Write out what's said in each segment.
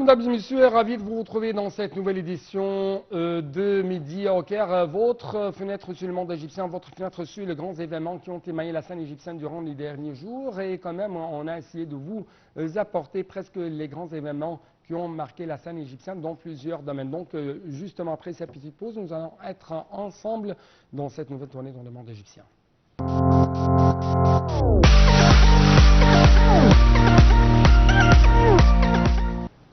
mesdames et messieurs, ravi de vous retrouver dans cette nouvelle édition de Midi au Caire. Votre fenêtre sur le monde égyptien, votre fenêtre sur les grands événements qui ont émaillé la scène égyptienne durant les derniers jours. Et quand même, on a essayé de vous apporter presque les grands événements qui ont marqué la scène égyptienne dans plusieurs domaines. Donc, justement après cette petite pause, nous allons être ensemble dans cette nouvelle tournée dans le monde égyptien.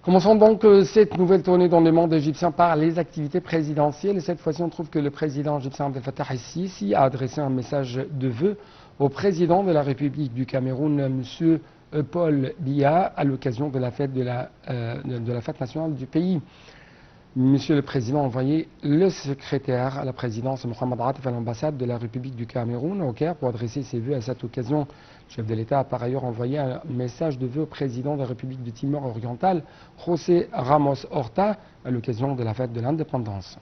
Commençons donc cette nouvelle tournée dans le monde égyptien par les activités présidentielles. Et cette fois-ci, on trouve que le président égyptien Abdel Fattah el-Sisi a adressé un message de vœux au président de la République du Cameroun, M. Paul Biya, à l'occasion de la fête nationale du pays. Monsieur le Président a envoyé le secrétaire à la présidence, Mohamed Atif, à l'ambassade de la République du Cameroun au Caire pour adresser ses vœux à cette occasion. Le chef de l'État a par ailleurs envoyé un message de vœux au président de la République de Timor oriental, José Ramos Horta, à l'occasion de la fête de l'indépendance.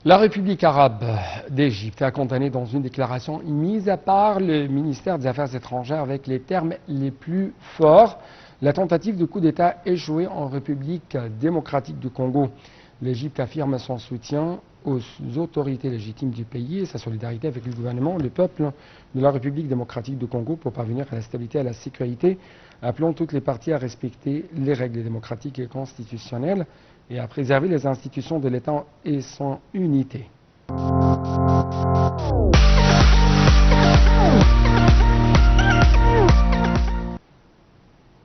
La République arabe d'Égypte a condamné dans une déclaration mise à part le ministère des Affaires étrangères avec les termes les plus forts la tentative de coup d'État échouée en République démocratique du Congo. L'Égypte affirme son soutien aux autorités légitimes du pays et sa solidarité avec le gouvernement, le peuple de la République démocratique du Congo pour parvenir à la stabilité et à la sécurité, appelant toutes les parties à respecter les règles démocratiques et constitutionnelles et à préserver les institutions de l'État et son unité.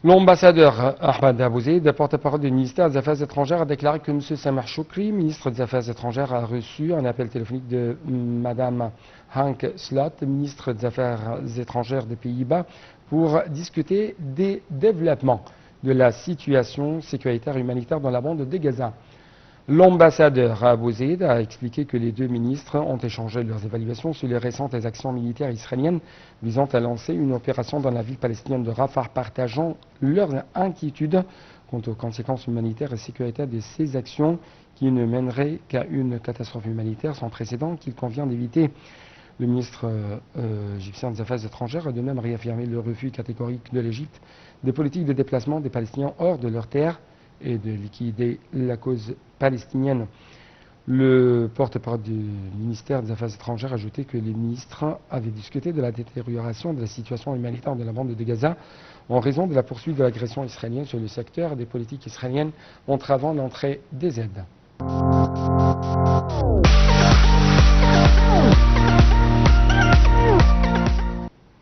L'ambassadeur Ahmed Abouzeid, porte-parole du ministère des Affaires étrangères, a déclaré que M. Samar Choukri, ministre des Affaires étrangères, a reçu un appel téléphonique de Mme Hank Slot, ministre des Affaires étrangères des Pays-Bas, pour discuter des développements de la situation sécuritaire et humanitaire dans la bande de Gaza. L'ambassadeur Abouzeid a expliqué que les deux ministres ont échangé leurs évaluations sur les récentes actions militaires israéliennes visant à lancer une opération dans la ville palestinienne de Rafah, partageant leurs inquiétudes quant aux conséquences humanitaires et sécuritaires de ces actions qui ne mèneraient qu'à une catastrophe humanitaire sans précédent qu'il convient d'éviter. Le ministre égyptien des Affaires étrangères a de même réaffirmé le refus catégorique de l'Égypte des politiques de déplacement des Palestiniens hors de leurs terres et de liquider la cause palestinienne. Le porte-parole du ministère des Affaires étrangères a ajouté que les ministres avaient discuté de la détérioration de la situation humanitaire de la bande de Gaza en raison de la poursuite de l'agression israélienne sur le secteur et des politiques israéliennes entravant l'entrée des aides.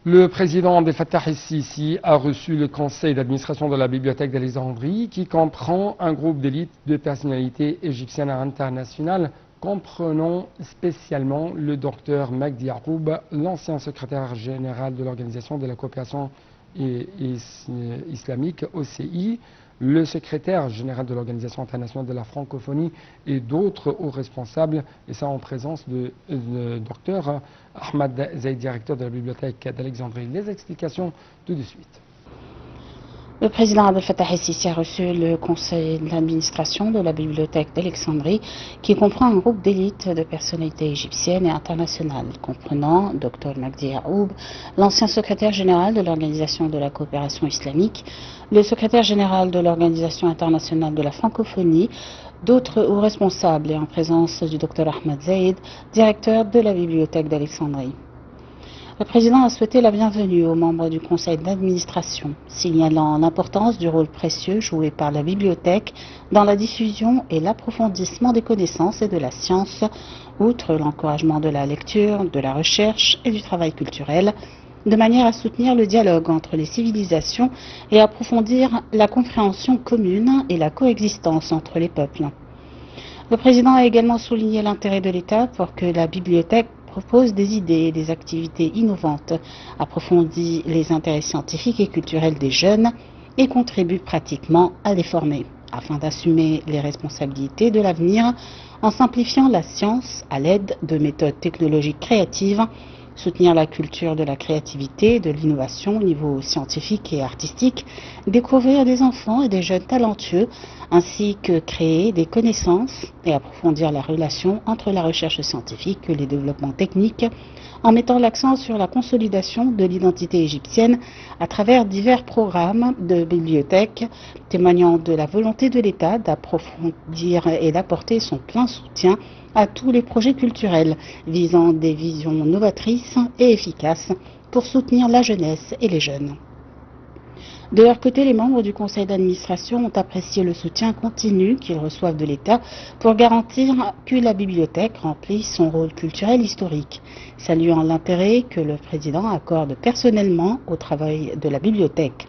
Le président Abdel Fattah el-Sisi a reçu le conseil d'administration de la Bibliothèque d'Alexandrie qui comprend un groupe d'élite de personnalités égyptiennes et internationales comprenant spécialement le docteur Magdi Yacoub, l'ancien secrétaire général de l'Organisation de la coopération islamique OCI, le secrétaire général de l'Organisation internationale de la francophonie et d'autres hauts responsables, et ça en présence de docteur Ahmed Zaid, directeur de la bibliothèque d'Alexandrie. Les explications tout de suite. Le président Abdel Fattah el-Sisi a reçu le conseil d'administration de la bibliothèque d'Alexandrie qui comprend un groupe d'élite de personnalités égyptiennes et internationales comprenant Dr Magdi Yacoub, l'ancien secrétaire général de l'Organisation de la coopération islamique, le secrétaire général de l'Organisation internationale de la francophonie, d'autres hauts responsables et en présence du Dr Ahmed Zaid, directeur de la bibliothèque d'Alexandrie. Le président a souhaité la bienvenue aux membres du conseil d'administration, signalant l'importance du rôle précieux joué par la bibliothèque dans la diffusion et l'approfondissement des connaissances et de la science, outre l'encouragement de la lecture, de la recherche et du travail culturel, de manière à soutenir le dialogue entre les civilisations et approfondir la compréhension commune et la coexistence entre les peuples. Le président a également souligné l'intérêt de l'État pour que la bibliothèque propose des idées et des activités innovantes, approfondit les intérêts scientifiques et culturels des jeunes et contribue pratiquement à les former, afin d'assumer les responsabilités de l'avenir en simplifiant la science à l'aide de méthodes technologiques créatives soutenir la culture de la créativité, de l'innovation au niveau scientifique et artistique, découvrir des enfants et des jeunes talentueux, ainsi que créer des connaissances et approfondir la relation entre la recherche scientifique et les développements techniques, en mettant l'accent sur la consolidation de l'identité égyptienne à travers divers programmes de bibliothèques, témoignant de la volonté de l'État d'approfondir et d'apporter son plein soutien à tous les projets culturels visant des visions novatrices et efficaces pour soutenir la jeunesse et les jeunes. De leur côté, les membres du conseil d'administration ont apprécié le soutien continu qu'ils reçoivent de l'État pour garantir que la bibliothèque remplisse son rôle culturel historique, saluant l'intérêt que le président accorde personnellement au travail de la bibliothèque.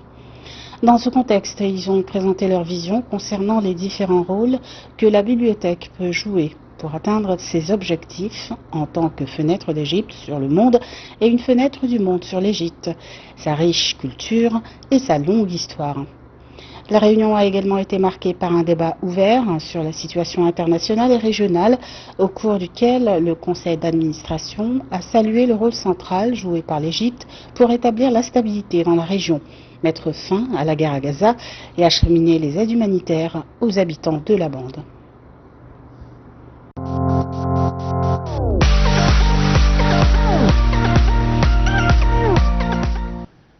Dans ce contexte, ils ont présenté leur vision concernant les différents rôles que la bibliothèque peut jouer pour atteindre ses objectifs en tant que fenêtre d'Égypte sur le monde et une fenêtre du monde sur l'Égypte, sa riche culture et sa longue histoire. La réunion a également été marquée par un débat ouvert sur la situation internationale et régionale, au cours duquel le conseil d'administration a salué le rôle central joué par l'Égypte pour établir la stabilité dans la région, mettre fin à la guerre à Gaza et acheminer les aides humanitaires aux habitants de la bande.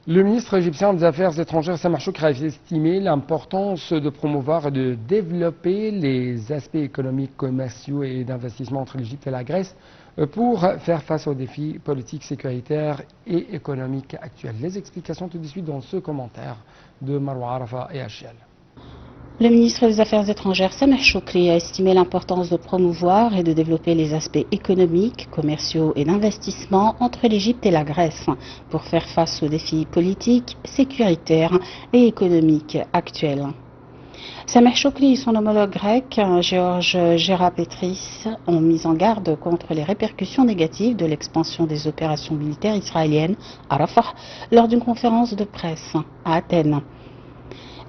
Le ministre égyptien des Affaires étrangères Samar Choukri a estimé l'importance de promouvoir et de développer les aspects économiques, commerciaux et d'investissement entre l'Égypte et la Grèce pour faire face aux défis politiques, sécuritaires et économiques actuels. Les explications tout de suite dans ce commentaire de Marwa Arafa et HL. Le ministre des Affaires étrangères Samar Choukri a estimé l'importance de promouvoir et de développer les aspects économiques, commerciaux et d'investissement entre l'Égypte et la Grèce pour faire face aux défis politiques, sécuritaires et économiques actuels. Samar Choukri et son homologue grec, George Gerapetris, ont mis en garde contre les répercussions négatives de l'expansion des opérations militaires israéliennes à Rafah lors d'une conférence de presse à Athènes.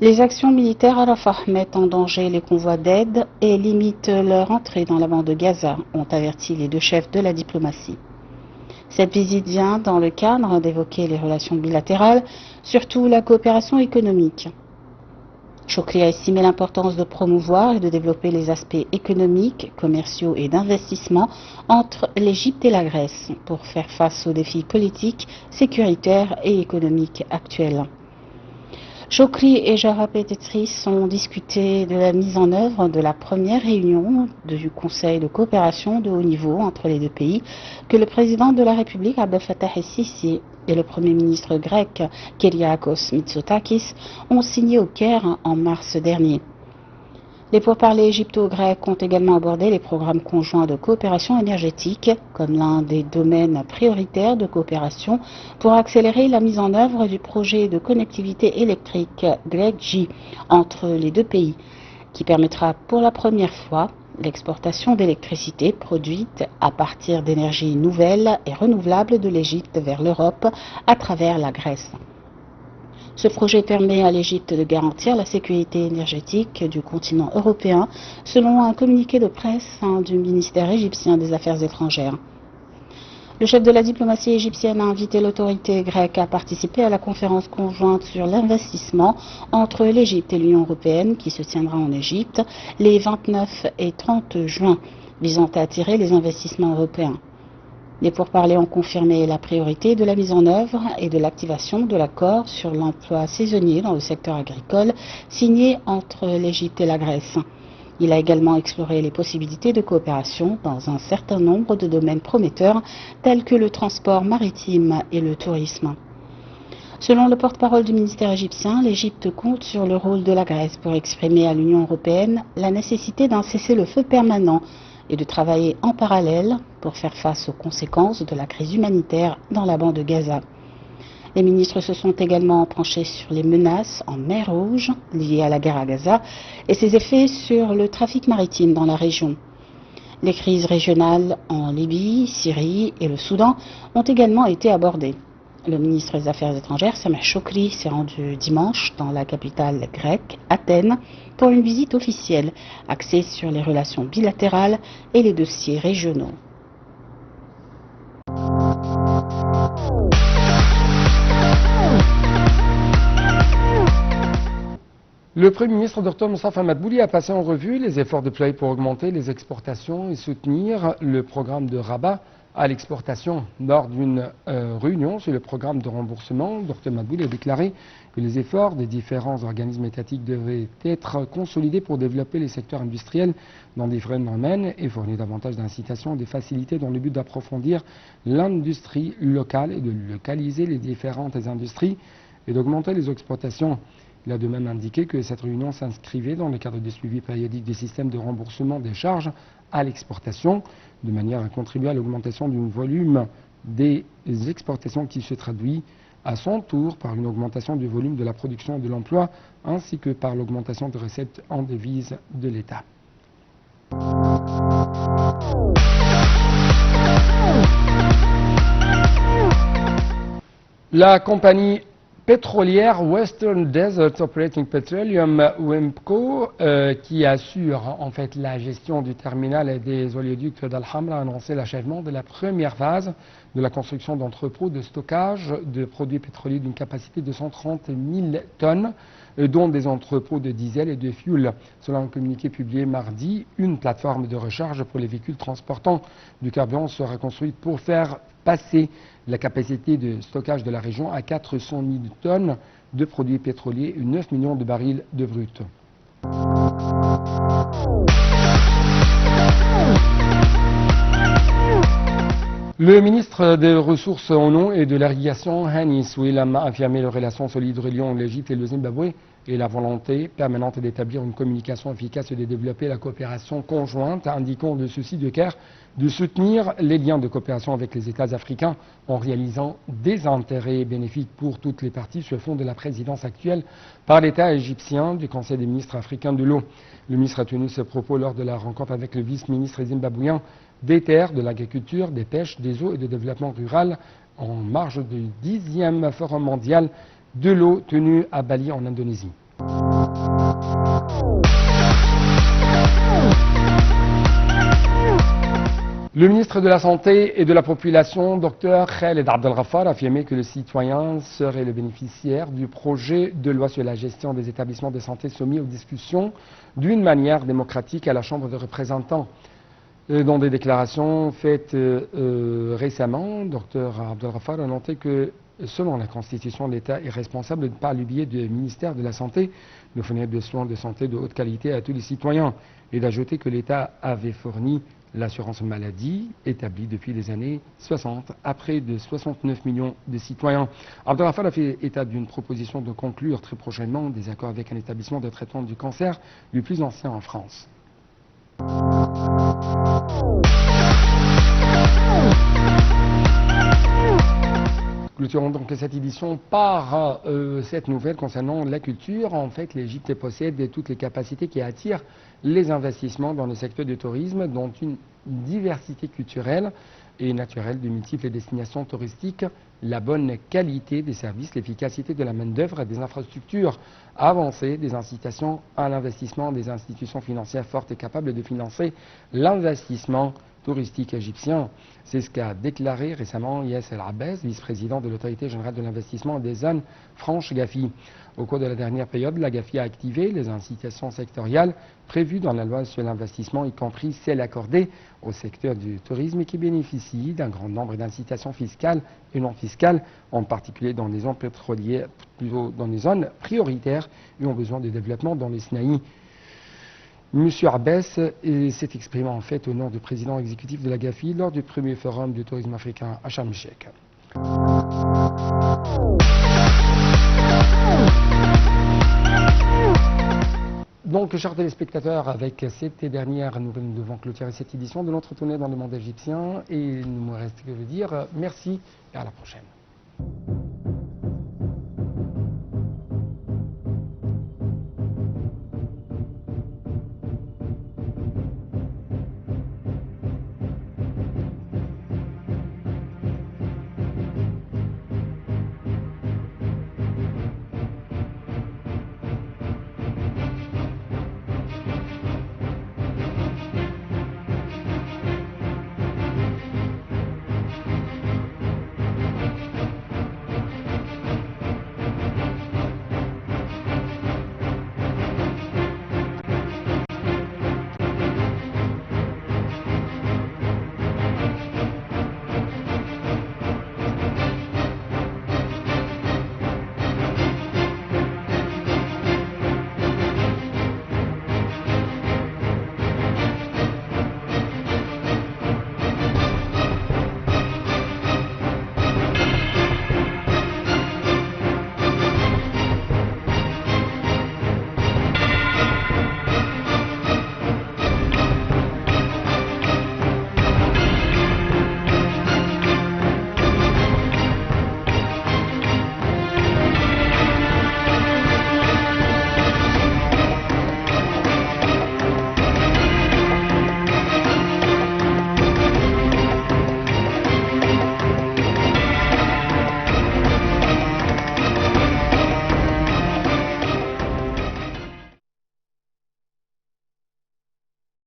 Les actions militaires à Rafah mettent en danger les convois d'aide et limitent leur entrée dans la bande de Gaza, ont averti les deux chefs de la diplomatie. Cette visite vient dans le cadre d'évoquer les relations bilatérales, surtout la coopération économique. Choukri a estimé l'importance de promouvoir et de développer les aspects économiques, commerciaux et d'investissement entre l'Égypte et la Grèce pour faire face aux défis politiques, sécuritaires et économiques actuels. Choukri et Gerapetris ont discuté de la mise en œuvre de la première réunion du Conseil de coopération de haut niveau entre les deux pays que le président de la République Abdel Fattah el-Sisi et le Premier ministre grec Kyriakos Mitsotakis ont signé au Caire en mars dernier. Les pourparlers égypto-grecs ont également abordé les programmes conjoints de coopération énergétique comme l'un des domaines prioritaires de coopération pour accélérer la mise en œuvre du projet de connectivité électrique GREG entre les deux pays, qui permettra pour la première fois l'exportation d'électricité produite à partir d'énergies nouvelles et renouvelables de l'Égypte vers l'Europe à travers la Grèce. Ce projet permet à l'Égypte de garantir la sécurité énergétique du continent européen, selon un communiqué de presse du ministère égyptien des Affaires étrangères. Le chef de la diplomatie égyptienne a invité l'autorité grecque à participer à la conférence conjointe sur l'investissement entre l'Égypte et l'Union européenne qui se tiendra en Égypte les 29 et 30 juin, visant à attirer les investissements européens. Les pourparlers ont confirmé la priorité de la mise en œuvre et de l'activation de l'accord sur l'emploi saisonnier dans le secteur agricole signé entre l'Égypte et la Grèce. Il a également exploré les possibilités de coopération dans un certain nombre de domaines prometteurs tels que le transport maritime et le tourisme. Selon le porte-parole du ministère égyptien, l'Égypte compte sur le rôle de la Grèce pour exprimer à l'Union européenne la nécessité d'un cessez-le-feu permanent et de travailler en parallèle pour faire face aux conséquences de la crise humanitaire dans la bande de Gaza. Les ministres se sont également penchés sur les menaces en mer Rouge liées à la guerre à Gaza et ses effets sur le trafic maritime dans la région. Les crises régionales en Libye, Syrie et le Soudan ont également été abordées. Le ministre des Affaires étrangères, Samar Choukri, s'est rendu dimanche dans la capitale grecque, Athènes, pour une visite officielle axée sur les relations bilatérales et les dossiers régionaux. Le Premier ministre Dr Moustapha Madbouli a passé en revue les efforts déployés pour augmenter les exportations et soutenir le programme de rabat à l'exportation. Lors d'une réunion sur le programme de remboursement, Dr Madbouli a déclaré que les efforts des différents organismes étatiques devaient être consolidés pour développer les secteurs industriels dans différents domaines et fournir davantage d'incitations et de facilités dans le but d'approfondir l'industrie locale et de localiser les différentes industries et d'augmenter les exportations. Il a de même indiqué que cette réunion s'inscrivait dans le cadre du suivi périodique des systèmes de remboursement des charges à l'exportation, de manière à contribuer à l'augmentation du volume des exportations qui se traduit à son tour par une augmentation du volume de la production et de l'emploi, ainsi que par l'augmentation des recettes en devises de l'État. La compagnie pétrolière Western Desert Operating Petroleum, WEMPCO, qui assure en fait la gestion du terminal et des oléoducs d'Al-Hamra, a annoncé l'achèvement de la première phase de la construction d'entrepôts de stockage de produits pétroliers d'une capacité de 130 000 tonnes, dont des entrepôts de diesel et de fuel. Selon un communiqué publié mardi, une plateforme de recharge pour les véhicules transportant du carburant sera construite pour faire passer la capacité de stockage de la région à 400 000 tonnes de produits pétroliers et 9 millions de barils de brut. Le ministre des Ressources en eau et de l'irrigation, Hani Souilam, a affirmé les relations solides reliant l'Égypte et le Zimbabwe et la volonté permanente d'établir une communication efficace et de développer la coopération conjointe, indiquant le souci de Caire de soutenir les liens de coopération avec les États africains en réalisant des intérêts bénéfiques pour toutes les parties sur le fond de la présidence actuelle par l'État égyptien du Conseil des ministres africains de l'eau. Le ministre a tenu ce propos lors de la rencontre avec le vice-ministre zimbabwéen des terres, de l'agriculture, des pêches, des eaux et du développement rural en marge du 10e Forum mondial de l'eau tenu à Bali en Indonésie. Le ministre de la Santé et de la Population, Dr Khaled Abdelghaffar, a affirmé que le citoyen serait le bénéficiaire du projet de loi sur la gestion des établissements de santé soumis aux discussions d'une manière démocratique à la Chambre des représentants. Dans des déclarations faites récemment, Dr Abdelghaffar a noté que selon la Constitution, l'État est responsable par le biais du ministère de la Santé de fournir des soins de santé de haute qualité à tous les citoyens et d'ajouter que l'État avait fourni l'assurance maladie établie depuis les années 60 à près de 69 millions de citoyens. Abdelghaffar a fait état d'une proposition de conclure très prochainement des accords avec un établissement de traitement du cancer le plus ancien en France. Clôturons donc cette édition par cette nouvelle concernant la culture. En fait, l'Égypte possède toutes les capacités qui attirent les investissements dans le secteur du tourisme, dont une diversité culturelle et naturelle de multiples destinations touristiques, la bonne qualité des services, l'efficacité de la main-d'œuvre, des infrastructures avancées, des incitations à l'investissement, des institutions financières fortes et capables de financer l'investissement touristique égyptien. C'est ce qu'a déclaré récemment Yes El Abbès, vice-président de l'Autorité générale de l'investissement des zones franches GAFI. Au cours de la dernière période, la GAFI a activé les incitations sectorielles prévues dans la loi sur l'investissement, y compris celles accordées au secteur du tourisme qui bénéficie d'un grand nombre d'incitations fiscales et non fiscales, en particulier dans les zones pétrolières, plutôt dans les zones prioritaires et ont besoin de développement dans les Sinaï. Monsieur Abbès s'est exprimé en fait au nom du président exécutif de la GAFI lors du premier forum du tourisme africain à Sharm el-Sheikh. Donc, chers téléspectateurs, avec cette dernière nouvelle, nous devons clôturer cette édition de notre tournée dans le monde égyptien. Et il ne me reste que de dire merci et à la prochaine.